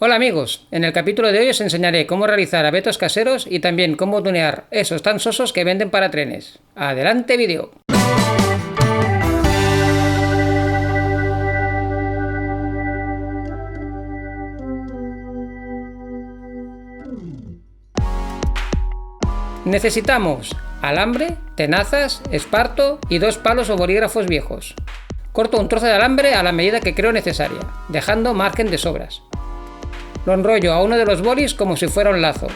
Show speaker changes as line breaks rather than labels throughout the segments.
Hola amigos, en el capítulo de hoy os enseñaré cómo realizar abetos caseros y también cómo tunear esos tan sosos que venden para trenes. ¡Adelante vídeo! Necesitamos alambre, tenazas, esparto y 2 palos o bolígrafos viejos. Corto un trozo de alambre a la medida que creo necesaria, dejando margen de sobras. Lo enrollo a uno de los bolis como si fuera un lazo.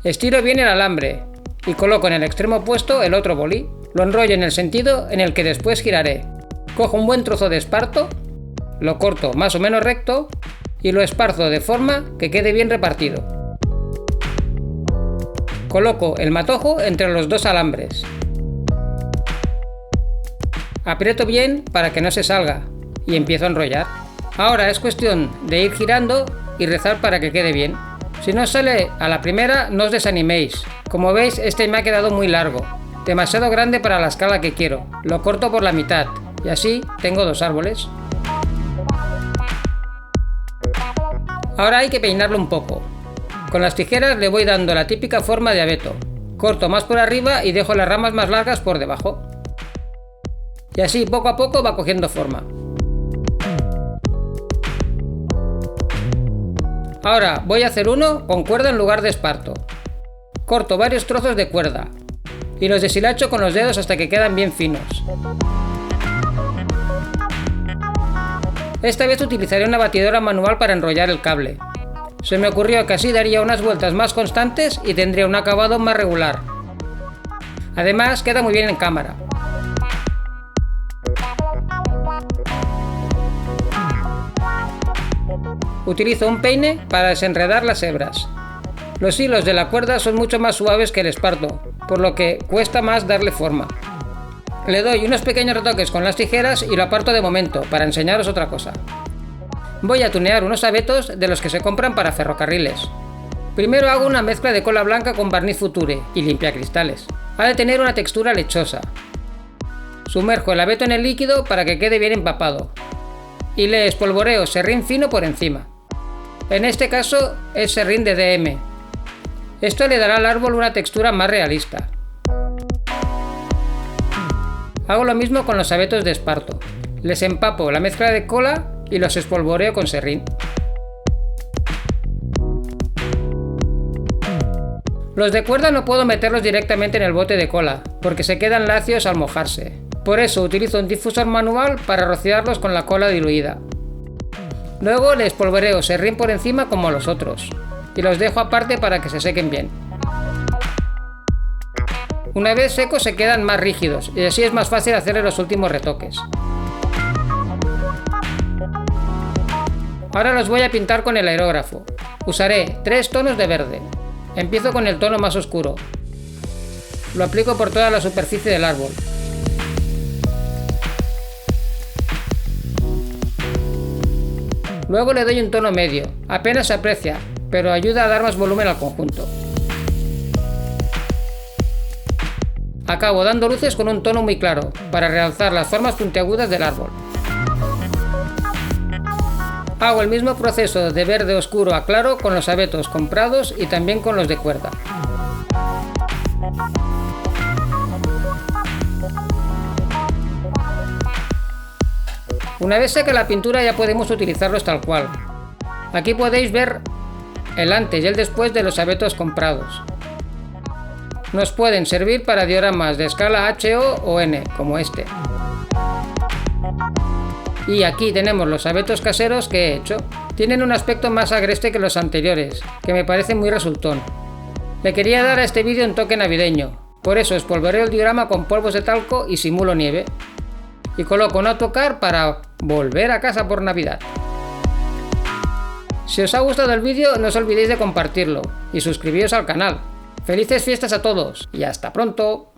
Estiro bien el alambre y coloco en el extremo opuesto el otro boli. Lo enrollo en el sentido en el que después giraré. Cojo un buen trozo de esparto, lo corto más o menos recto y lo esparzo de forma que quede bien repartido. Coloco el matojo entre los 2 alambres. Aprieto bien para que no se salga y empiezo a enrollar. Ahora es cuestión de ir girando y rezar para que quede bien. Si no sale a la primera, no os desaniméis. Como veis, este me ha quedado muy largo, demasiado grande para la escala que quiero. Lo corto por la mitad y así tengo 2 árboles. Ahora hay que peinarlo un poco. Con las tijeras le voy dando la típica forma de abeto. Corto más por arriba y dejo las ramas más largas por debajo. Y así poco a poco va cogiendo forma. Ahora voy a hacer uno con cuerda en lugar de esparto. Corto varios trozos de cuerda y los deshilacho con los dedos hasta que quedan bien finos. Esta vez utilizaré una batidora manual para enrollar el cable. Se me ocurrió que así daría unas vueltas más constantes y tendría un acabado más regular. Además queda muy bien en cámara. Utilizo un peine para desenredar las hebras. Los hilos de la cuerda son mucho más suaves que el esparto, por lo que cuesta más darle forma. Le doy unos pequeños retoques con las tijeras y lo aparto de momento para enseñaros otra cosa. Voy a tunear unos abetos de los que se compran para ferrocarriles. Primero hago una mezcla de cola blanca con barniz Future y limpiacristales. Ha de tener una textura lechosa. Sumerjo el abeto en el líquido para que quede bien empapado y le espolvoreo serrín fino por encima. En este caso es serrín de DM. Esto le dará al árbol una textura más realista. Hago lo mismo con los abetos de esparto. Les empapo la mezcla de cola y los espolvoreo con serrín. Los de cuerda no puedo meterlos directamente en el bote de cola, porque se quedan lacios al mojarse. Por eso utilizo un difusor manual para rociarlos con la cola diluida. Luego les espolvoreo serrín por encima como los otros, y los dejo aparte para que se sequen bien. Una vez secos se quedan más rígidos, y así es más fácil hacerle los últimos retoques. Ahora los voy a pintar con el aerógrafo. Usaré 3 tonos de verde. Empiezo con el tono más oscuro. Lo aplico por toda la superficie del árbol. Luego le doy un tono medio. Apenas se aprecia, pero ayuda a dar más volumen al conjunto. Acabo dando luces con un tono muy claro, para realzar las formas puntiagudas del árbol. Hago el mismo proceso de verde oscuro a claro con los abetos comprados y también con los de cuerda. Una vez seca la pintura ya podemos utilizarlos tal cual. Aquí podéis ver el antes y el después de los abetos comprados. Nos pueden servir para dioramas de escala HO o N, como este. Y aquí tenemos los abetos caseros que he hecho. Tienen un aspecto más agreste que los anteriores, que me parece muy resultón. Le quería dar a este vídeo un toque navideño, por eso espolvoreo el diorama con polvos de talco y simulo nieve. Y coloco un autocar para volver a casa por Navidad. Si os ha gustado el vídeo no os olvidéis de compartirlo y suscribiros al canal. ¡Felices fiestas a todos y hasta pronto!